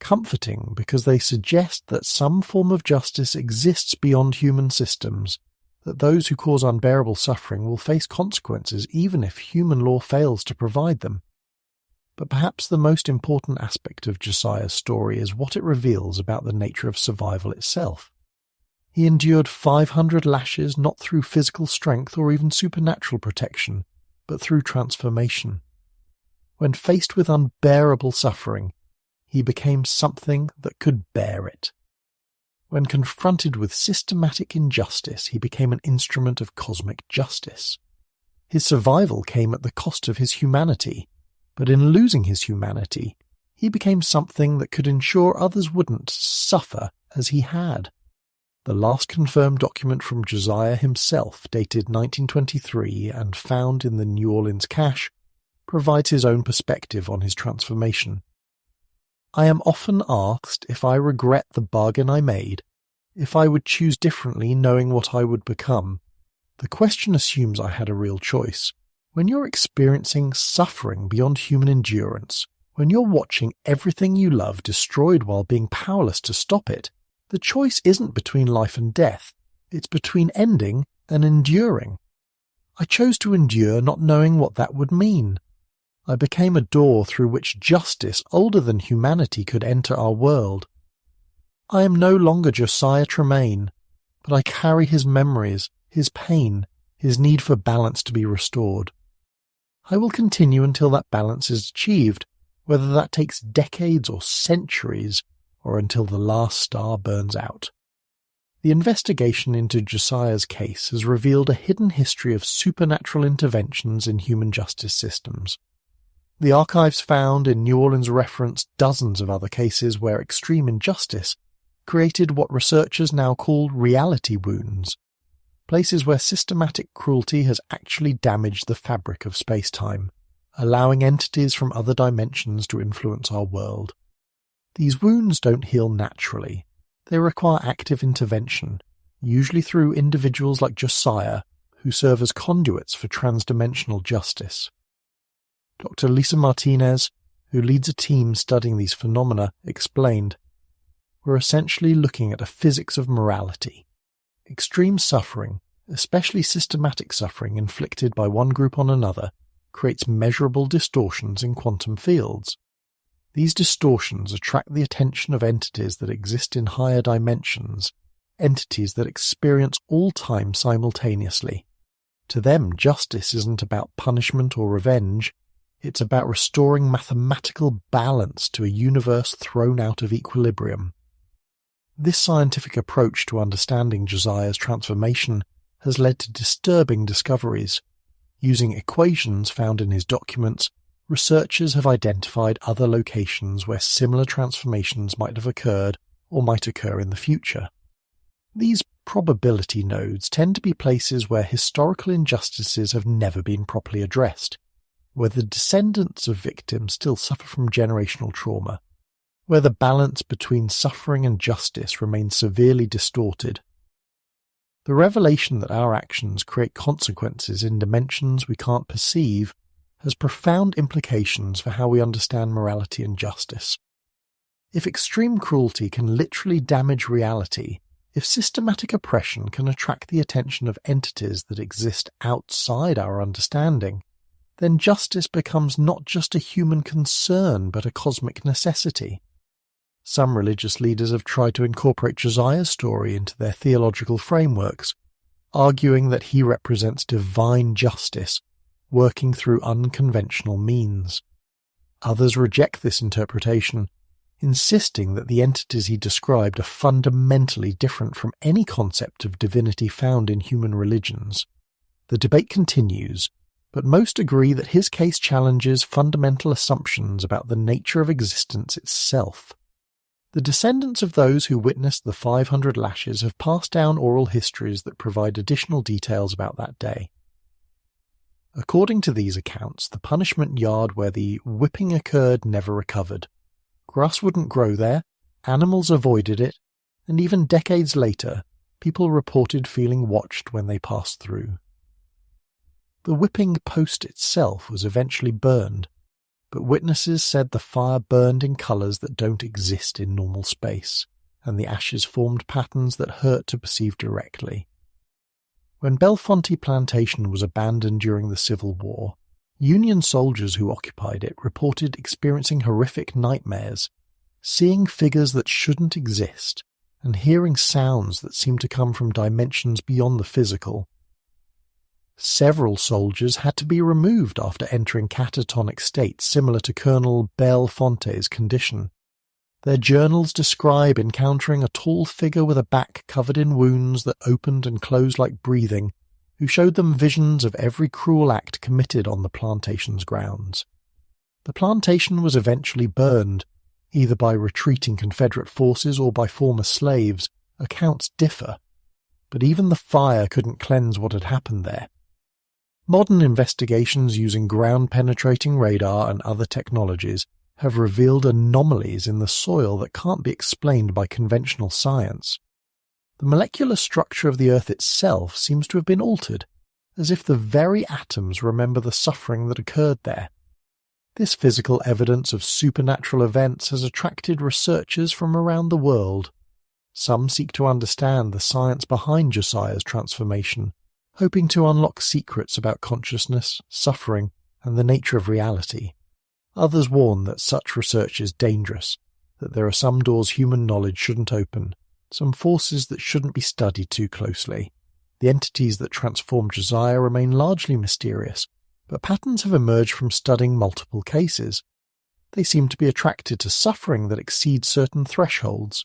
Comforting because they suggest that some form of justice exists beyond human systems, that those who cause unbearable suffering will face consequences even if human law fails to provide them. But perhaps the most important aspect of Josiah's story is what it reveals about the nature of survival itself. He endured 500 lashes not through physical strength or even supernatural protection, but through transformation. When faced with unbearable suffering, he became something that could bear it. When confronted with systematic injustice, he became an instrument of cosmic justice. His survival came at the cost of his humanity, but in losing his humanity, he became something that could ensure others wouldn't suffer as he had. The last confirmed document from Josiah himself, dated 1923 and found in the New Orleans cache, provides his own perspective on his transformation. I am often asked if I regret the bargain I made, if I would choose differently knowing what I would become. The question assumes I had a real choice. When you're experiencing suffering beyond human endurance, when you're watching everything you love destroyed while being powerless to stop it, the choice isn't between life and death, it's between ending and enduring. I chose to endure not knowing what that would mean. I became a door through which justice older than humanity could enter our world. I am no longer Josiah Tremaine, but I carry his memories, his pain, his need for balance to be restored. I will continue until that balance is achieved, whether that takes decades or centuries, or until the last star burns out. The investigation into Josiah's case has revealed a hidden history of supernatural interventions in human justice systems. The archives found in New Orleans reference dozens of other cases where extreme injustice created what researchers now call reality wounds, places where systematic cruelty has actually damaged the fabric of space-time, allowing entities from other dimensions to influence our world. These wounds don't heal naturally. They require active intervention, usually through individuals like Josiah, who serve as conduits for transdimensional justice. Dr. Lisa Martinez, who leads a team studying these phenomena, explained, "We're essentially looking at a physics of morality. Extreme suffering, especially systematic suffering inflicted by one group on another, creates measurable distortions in quantum fields. These distortions attract the attention of entities that exist in higher dimensions, entities that experience all time simultaneously. To them, justice isn't about punishment or revenge. It's about restoring mathematical balance to a universe thrown out of equilibrium." This scientific approach to understanding Josiah's transformation has led to disturbing discoveries. Using equations found in his documents, researchers have identified other locations where similar transformations might have occurred or might occur in the future. These probability nodes tend to be places where historical injustices have never been properly addressed, where the descendants of victims still suffer from generational trauma. where the balance between suffering and justice remains severely distorted. The revelation that our actions create consequences in dimensions we can't perceive has profound implications for how we understand morality and justice. If extreme cruelty can literally damage reality, if systematic oppression can attract the attention of entities that exist outside our understanding, then justice becomes not just a human concern but a cosmic necessity. Some religious leaders have tried to incorporate Josiah's story into their theological frameworks, arguing that he represents divine justice, working through unconventional means. Others reject this interpretation, insisting that the entities he described are fundamentally different from any concept of divinity found in human religions. The debate continues, but most agree that his case challenges fundamental assumptions about the nature of existence itself. The descendants of those who witnessed the 500 lashes have passed down oral histories that provide additional details about that day. According to these accounts, the punishment yard where the whipping occurred never recovered. Grass wouldn't grow there, animals avoided it, and even decades later, people reported feeling watched when they passed through. The whipping post itself was eventually burned, but witnesses said the fire burned in colours that don't exist in normal space, and the ashes formed patterns that hurt to perceive directly. When Bellefonte Plantation was abandoned during the Civil War, Union soldiers who occupied it reported experiencing horrific nightmares, seeing figures that shouldn't exist, and hearing sounds that seemed to come from dimensions beyond the physical. Several soldiers had to be removed after entering catatonic states similar to Colonel Bellefonte's condition. Their journals describe encountering a tall figure with a back covered in wounds that opened and closed like breathing, who showed them visions of every cruel act committed on the plantation's grounds. The plantation was eventually burned, either by retreating Confederate forces or by former slaves. Accounts differ, but even the fire couldn't cleanse what had happened there. Modern investigations using ground-penetrating radar and other technologies have revealed anomalies in the soil that can't be explained by conventional science. The molecular structure of the Earth itself seems to have been altered, as if the very atoms remember the suffering that occurred there. This physical evidence of supernatural events has attracted researchers from around the world. Some seek to understand the science behind Josiah's transformation, hoping to unlock secrets about consciousness, suffering, and the nature of reality. Others warn that such research is dangerous, that there are some doors human knowledge shouldn't open, some forces that shouldn't be studied too closely. The entities that transformed Josiah remain largely mysterious, but patterns have emerged from studying multiple cases. They seem to be attracted to suffering that exceeds certain thresholds,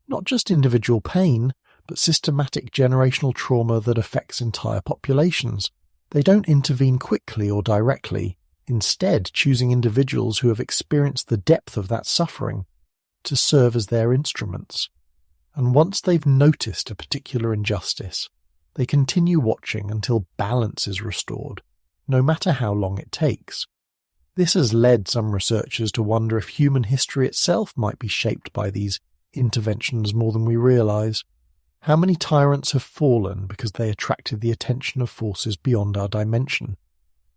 not just individual pain, but systematic generational trauma that affects entire populations. They don't intervene quickly or directly, instead choosing individuals who have experienced the depth of that suffering to serve as their instruments. And once they've noticed a particular injustice, they continue watching until balance is restored, no matter how long it takes. This has led some researchers to wonder if human history itself might be shaped by these interventions more than we realize. How many tyrants have fallen because they attracted the attention of forces beyond our dimension?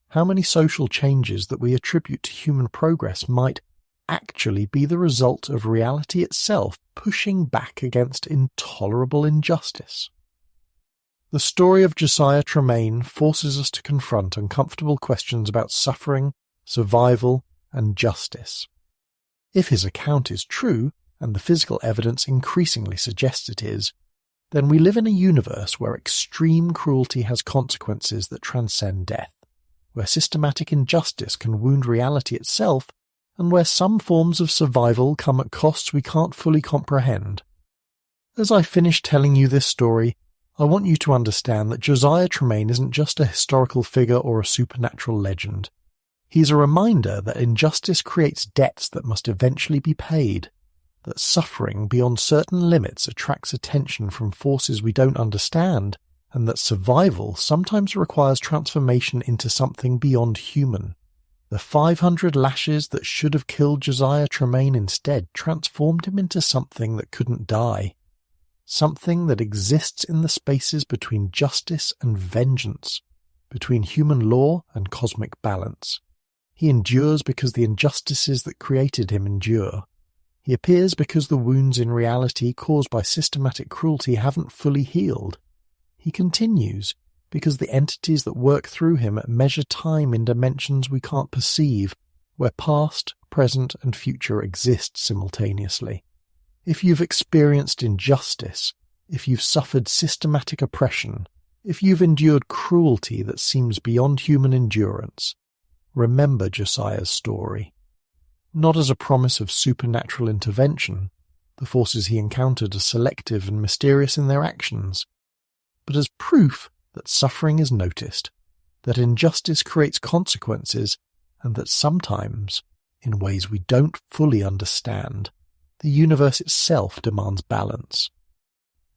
How many social changes that we attribute to human progress might actually be the result of reality itself pushing back against intolerable injustice? The story of Josiah Tremaine forces us to confront uncomfortable questions about suffering, survival, and justice. If his account is true, and the physical evidence increasingly suggests it is, then we live in a universe where extreme cruelty has consequences that transcend death, where systematic injustice can wound reality itself, and where some forms of survival come at costs we can't fully comprehend. As I finish telling you this story, I want you to understand that Josiah Tremaine isn't just a historical figure or a supernatural legend. He's a reminder that injustice creates debts that must eventually be paid, that suffering beyond certain limits attracts attention from forces we don't understand, and that survival sometimes requires transformation into something beyond human. The 500 lashes that should have killed Josiah Tremaine instead transformed him into something that couldn't die. Something that exists in the spaces between justice and vengeance, between human law and cosmic balance. He endures because the injustices that created him endure. He appears because the wounds in reality caused by systematic cruelty haven't fully healed. He continues because the entities that work through him measure time in dimensions we can't perceive, where past, present, and future exist simultaneously. If you've experienced injustice, if you've suffered systematic oppression, if you've endured cruelty that seems beyond human endurance, remember Josiah's story. Not as a promise of supernatural intervention, the forces he encountered are selective and mysterious in their actions, but as proof that suffering is noticed, that injustice creates consequences, and that sometimes, in ways we don't fully understand, the universe itself demands balance.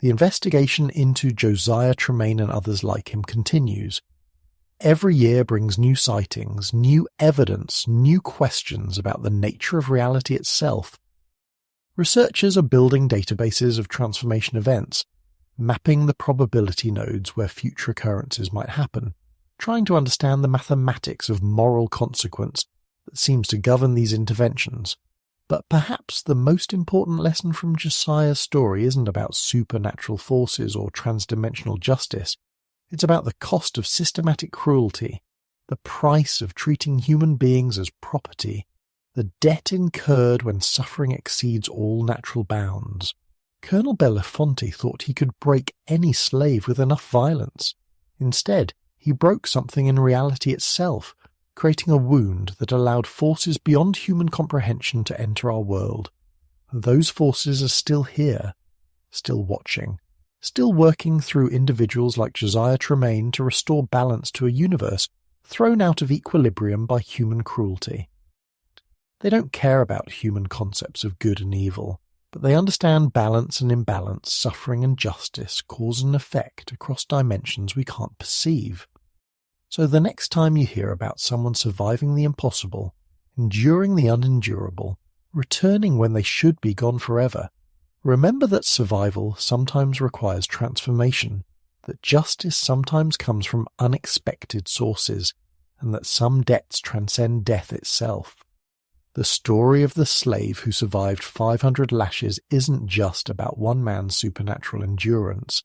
The investigation into Josiah Tremaine and others like him continues. Every year brings new sightings, new evidence, new questions about the nature of reality itself. Researchers are building databases of transformation events, mapping the probability nodes where future occurrences might happen, trying to understand the mathematics of moral consequence that seems to govern these interventions. But perhaps the most important lesson from Josiah's story isn't about supernatural forces or transdimensional justice. It's about the cost of systematic cruelty, the price of treating human beings as property, the debt incurred when suffering exceeds all natural bounds. Colonel Belafonte thought he could break any slave with enough violence. Instead, he broke something in reality itself, creating a wound that allowed forces beyond human comprehension to enter our world. Those forces are still here, still watching, still working through individuals like Josiah Tremaine to restore balance to a universe thrown out of equilibrium by human cruelty. They don't care about human concepts of good and evil, but they understand balance and imbalance, suffering and justice, cause and effect across dimensions we can't perceive. So the next time you hear about someone surviving the impossible, enduring the unendurable, returning when they should be gone forever, remember that survival sometimes requires transformation, that justice sometimes comes from unexpected sources, and that some debts transcend death itself. The story of the slave who survived 500 lashes isn't just about one man's supernatural endurance.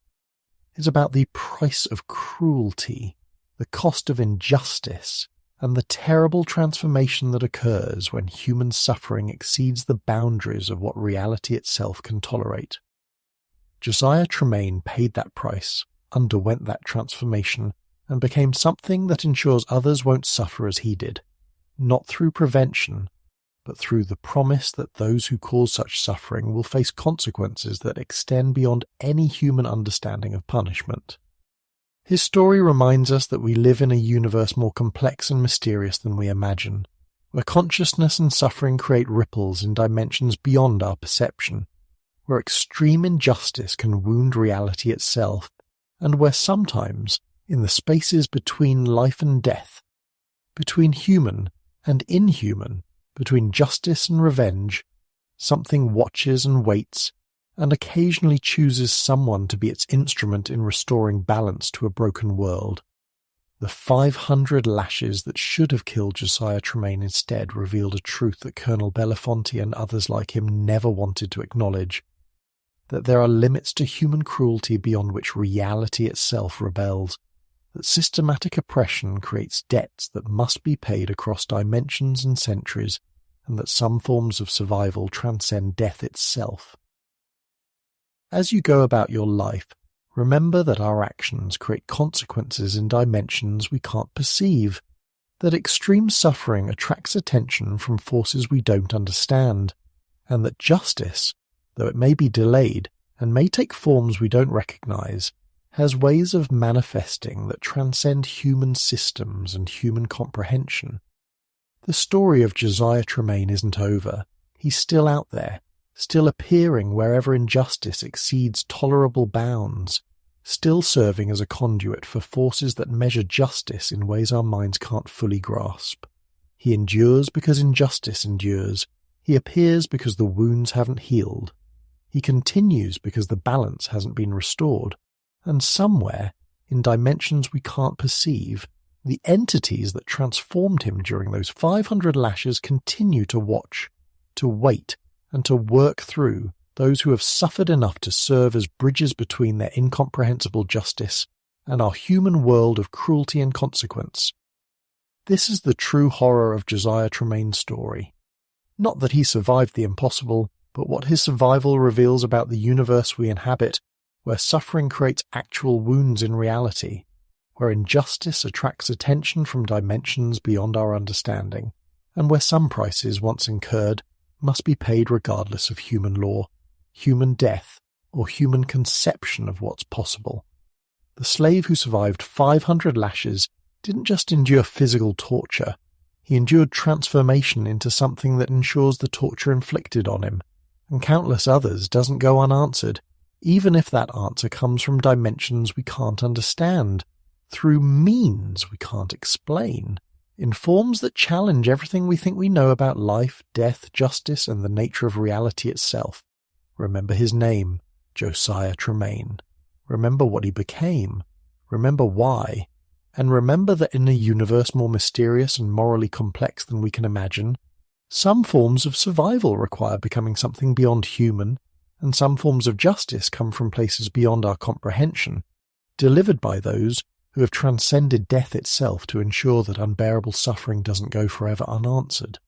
It's about the price of cruelty, the cost of injustice, and the terrible transformation that occurs when human suffering exceeds the boundaries of what reality itself can tolerate. Josiah Tremaine paid that price, underwent that transformation, and became something that ensures others won't suffer as he did, not through prevention, but through the promise that those who cause such suffering will face consequences that extend beyond any human understanding of punishment. His story reminds us that we live in a universe more complex and mysterious than we imagine, where consciousness and suffering create ripples in dimensions beyond our perception, where extreme injustice can wound reality itself, and where sometimes, in the spaces between life and death, between human and inhuman, between justice and revenge, something watches and waits, and occasionally chooses someone to be its instrument in restoring balance to a broken world. The 500 lashes that should have killed Josiah Tremaine instead revealed a truth that Colonel Belafonte and others like him never wanted to acknowledge, that there are limits to human cruelty beyond which reality itself rebels, that systematic oppression creates debts that must be paid across dimensions and centuries, and that some forms of survival transcend death itself. As you go about your life, remember that our actions create consequences in dimensions we can't perceive, that extreme suffering attracts attention from forces we don't understand, and that justice, though it may be delayed and may take forms we don't recognize, has ways of manifesting that transcend human systems and human comprehension. The story of Josiah Tremaine isn't over. He's still out there, still appearing wherever injustice exceeds tolerable bounds, still serving as a conduit for forces that measure justice in ways our minds can't fully grasp. He endures because injustice endures. He appears because the wounds haven't healed. He continues because the balance hasn't been restored. And somewhere, in dimensions we can't perceive, the entities that transformed him during those 500 lashes continue to watch, to wait, and to work through those who have suffered enough to serve as bridges between their incomprehensible justice and our human world of cruelty and consequence. This is the true horror of Josiah Tremaine's story. Not that he survived the impossible, but what his survival reveals about the universe we inhabit, where suffering creates actual wounds in reality, where injustice attracts attention from dimensions beyond our understanding, and where some prices once incurred must be paid regardless of human law, human death, or human conception of what's possible. The slave who survived 500 lashes didn't just endure physical torture, he endured transformation into something that ensures the torture inflicted on him, and countless others doesn't go unanswered, even if that answer comes from dimensions we can't understand, through means we can't explain, in forms that challenge everything we think we know about life, death, justice, and the nature of reality itself. Remember his name, Josiah Tremaine. Remember what he became. Remember why. And remember that in a universe more mysterious and morally complex than we can imagine, some forms of survival require becoming something beyond human, and some forms of justice come from places beyond our comprehension, delivered by those who have transcended death itself to ensure that unbearable suffering doesn't go forever unanswered.